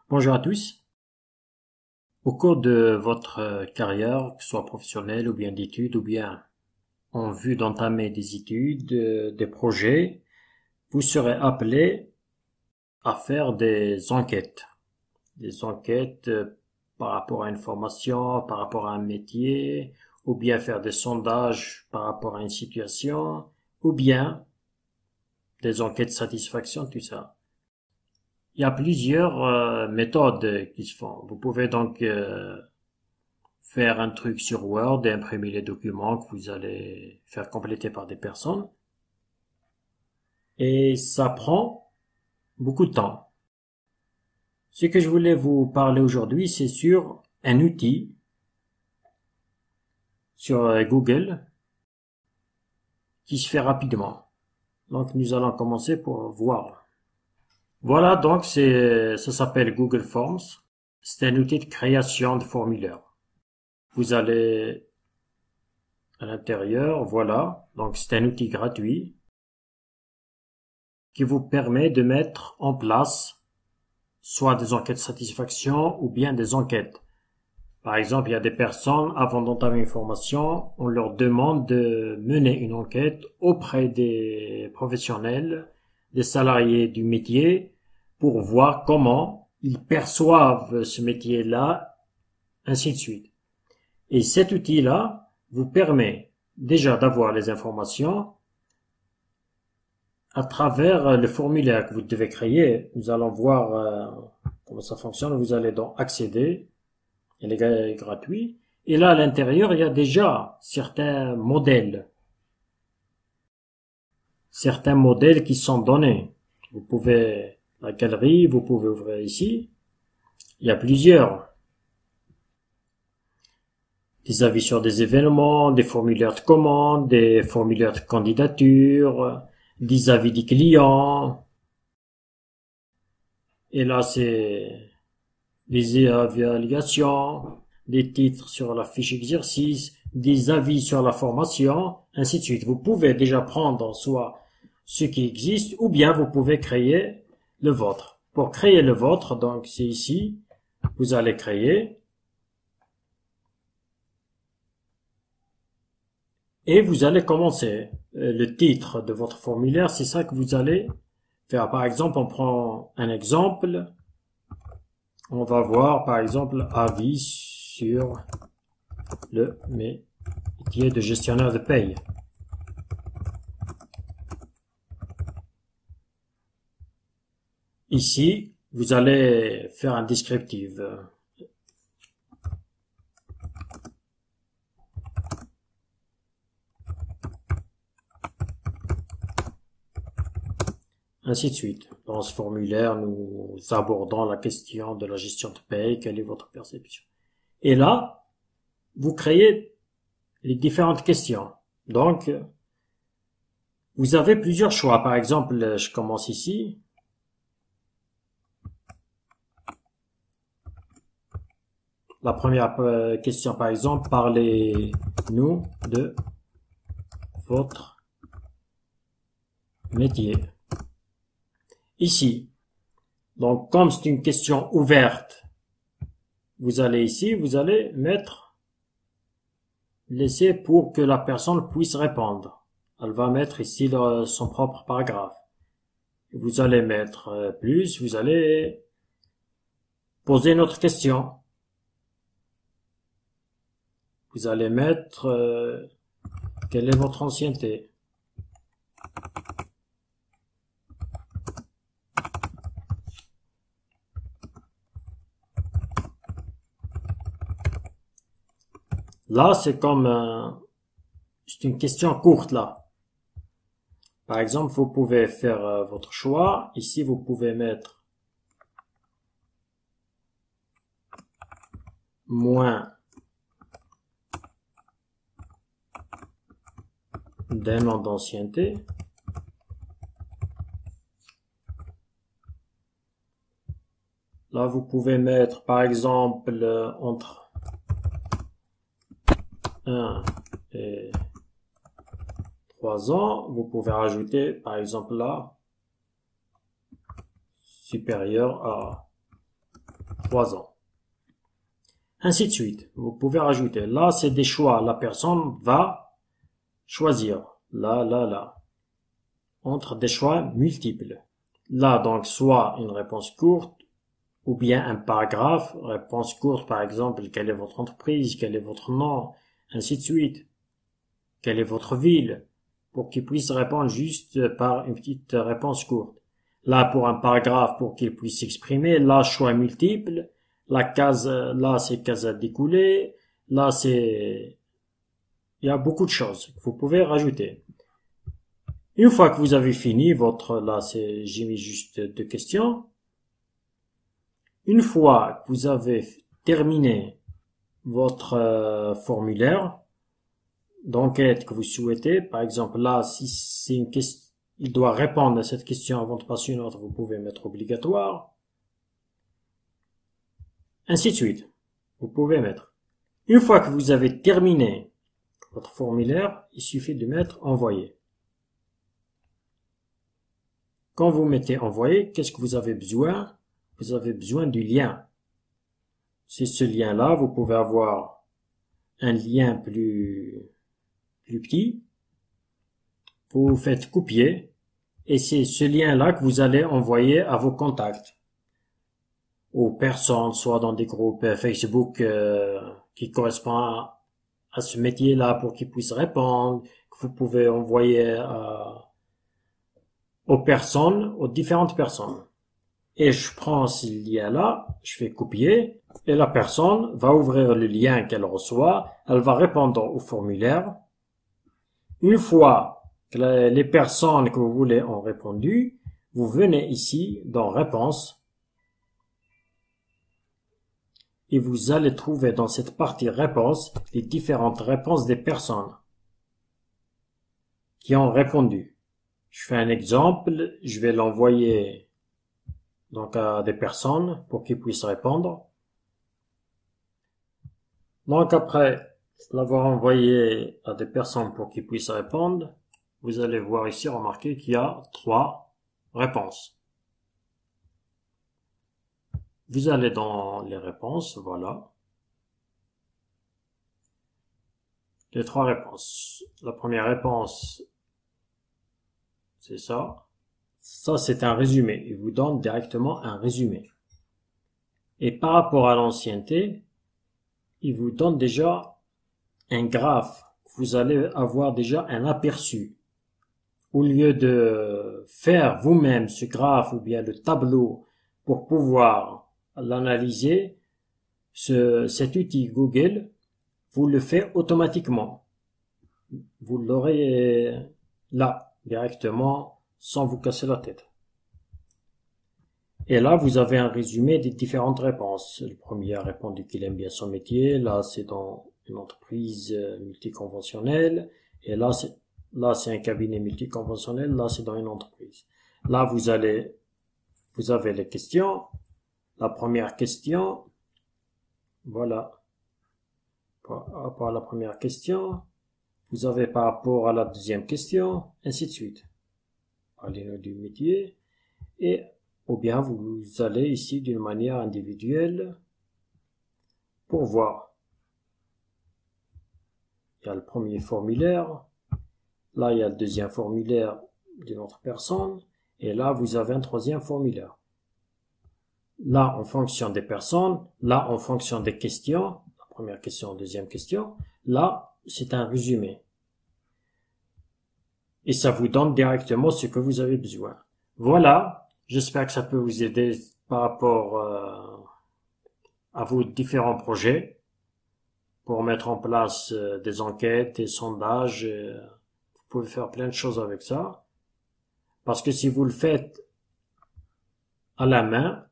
Bonjour à tous. Au cours de votre carrière, que ce soit professionnelle ou bien d'études ou bien en vue d'entamer des études, des projets, vous serez appelé à faire des enquêtes. Des enquêtes par rapport à une formation, par rapport à un métier, ou bien faire des sondages par rapport à une situation, ou bien des enquêtes de satisfaction, tout ça. Il y a plusieurs méthodes qui se font. Vous pouvez donc faire un truc sur Word et imprimer les documents que vous allez faire compléter par des personnes. Et ça prend beaucoup de temps. Ce que je voulais vous parler aujourd'hui, c'est sur un outil sur Google qui se fait rapidement. Donc nous allons commencer pour voir. Voilà, donc ça s'appelle Google Forms. C'est un outil de création de formulaires. Vous allez à l'intérieur, voilà. Donc c'est un outil gratuit qui vous permet de mettre en place soit des enquêtes de satisfaction ou bien des enquêtes. Par exemple, il y a des personnes, avant d'entamer une formation, on leur demande de mener une enquête auprès des professionnels, des salariés du métier, pour voir comment ils perçoivent ce métier-là, ainsi de suite. Et cet outil-là vous permet déjà d'avoir les informations à travers le formulaire que vous devez créer. Nous allons voir comment ça fonctionne. Vous allez donc accéder. Il est gratuit. Et là, à l'intérieur, il y a déjà certains modèles. Certains modèles qui sont donnés. Vous pouvez, la galerie, vous pouvez ouvrir ici. Il y a plusieurs. Des avis sur des événements, des formulaires de commande, des formulaires de candidature, des avis des clients. Et là, c'est des évaluations, des titres sur la fiche exercice, des avis sur la formation, ainsi de suite. Vous pouvez déjà prendre soit ce qui existe ou bien vous pouvez créer le vôtre. Pour créer le vôtre, donc c'est ici, vous allez créer et vous allez commencer. Le titre de votre formulaire, c'est ça que vous allez faire. Par exemple, on prend un exemple. On va voir, par exemple, avis sur le métier de gestionnaire de paye. Ici, vous allez faire un descriptif. Ainsi de suite. Dans ce formulaire, nous abordons la question de la gestion de paye. Quelle est votre perception? Et là, vous créez les différentes questions. Donc, vous avez plusieurs choix. Par exemple, je commence ici. La première question, par exemple, parlez-nous de votre métier. Ici, donc comme c'est une question ouverte, vous allez ici, vous allez laisser pour que la personne puisse répondre. Elle va mettre ici son propre paragraphe. Vous allez mettre plus, vous allez poser une autre question. Vous allez mettre quelle est votre ancienneté. Là, c'est comme c'est une question courte là. Par exemple, vous pouvez faire votre choix. Ici, vous pouvez mettre moins d'un an d'ancienneté. Là, vous pouvez mettre, par exemple, entre 1 et 3 ans. Vous pouvez rajouter, par exemple, là, supérieur à 3 ans. Ainsi de suite. Vous pouvez rajouter. Là, c'est des choix. La personne va choisir. Là. Entre des choix multiples. Là, donc, soit une réponse courte, ou bien un paragraphe. Réponse courte, par exemple, quelle est votre entreprise, quel est votre nom, ainsi de suite. Quelle est votre ville, pour qu'il puisse répondre juste par une petite réponse courte. Là, pour un paragraphe, pour qu'il puisse s'exprimer. Là, choix multiple. La case, là, c'est case à découler. Là, il y a beaucoup de choses que vous pouvez rajouter. Une fois que vous avez fini là, j'ai mis juste 2 questions. Une fois que vous avez terminé votre formulaire d'enquête que vous souhaitez, par exemple, là, si c'est une question, il doit répondre à cette question avant de passer une autre, vous pouvez mettre obligatoire. Ainsi de suite. Vous pouvez mettre. Une fois que vous avez terminé votre formulaire, il suffit de mettre envoyer. Quand vous mettez envoyer, qu'est-ce que vous avez besoin? Vous avez besoin du lien. C'est ce lien-là, vous pouvez avoir un lien plus petit. Vous faites copier et c'est ce lien-là que vous allez envoyer à vos contacts, aux personnes, soit dans des groupes Facebook qui correspondent à ce métier-là pour qu'ils puissent répondre, que vous pouvez envoyer aux différentes personnes. Et je prends ce lien-là, je fais copier, et la personne va ouvrir le lien qu'elle reçoit, elle va répondre au formulaire. Une fois que les personnes que vous voulez ont répondu, vous venez ici dans Réponse, et vous allez trouver dans cette partie Réponse les différentes réponses des personnes qui ont répondu. Je fais un exemple, je vais l'envoyer donc à des personnes pour qu'ils puissent répondre. Donc après l'avoir envoyé à des personnes pour qu'ils puissent répondre, vous allez voir ici, remarquer qu'il y a 3 réponses. Vous allez dans les réponses, voilà. Les 3 réponses. La première réponse, c'est ça. Ça, c'est un résumé. Il vous donne directement un résumé. Et par rapport à l'ancienneté, il vous donne déjà un graphe. Vous allez avoir déjà un aperçu. Au lieu de faire vous-même ce graphe ou bien le tableau pour pouvoir l'analyser, cet outil Google vous le fait automatiquement. Vous l'aurez là, directement, sans vous casser la tête. Et là, vous avez un résumé des différentes réponses. Le premier a répondu qu'il aime bien son métier. Là, c'est dans une entreprise multiconventionnelle. Et là, c'est un cabinet multiconventionnel. Là, c'est dans une entreprise. Là, vous avez les questions. La première question. Voilà. Par rapport à la première question. Vous avez par rapport à la deuxième question. Ainsi de suite. Parlez-nous du métier. Et ou bien vous allez ici d'une manière individuelle pour voir. Il y a le premier formulaire, là il y a le deuxième formulaire d'une autre personne, et là vous avez un troisième formulaire. Là en fonction des personnes, là en fonction des questions, la première question, deuxième question, là c'est un résumé. Et ça vous donne directement ce que vous avez besoin. Voilà. J'espère que ça peut vous aider par rapport à vos différents projets pour mettre en place des enquêtes, des sondages. Vous pouvez faire plein de choses avec ça. Parce que si vous le faites à la main,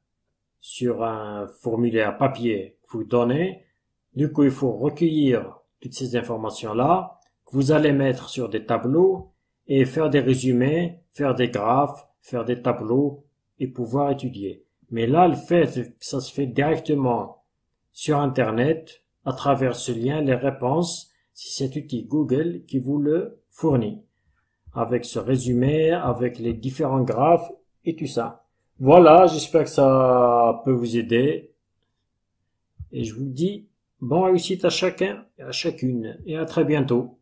sur un formulaire papier que vous donnez, du coup, il faut recueillir toutes ces informations-là, que vous allez mettre sur des tableaux et faire des résumés, faire des graphes, faire des tableaux et pouvoir étudier. Mais là, le fait que ça se fait directement sur Internet, à travers ce lien, les réponses, c'est cet outil Google qui vous le fournit. Avec ce résumé, avec les différents graphes et tout ça. Voilà, j'espère que ça peut vous aider. Et je vous dis bonne réussite à chacun et à chacune et à très bientôt.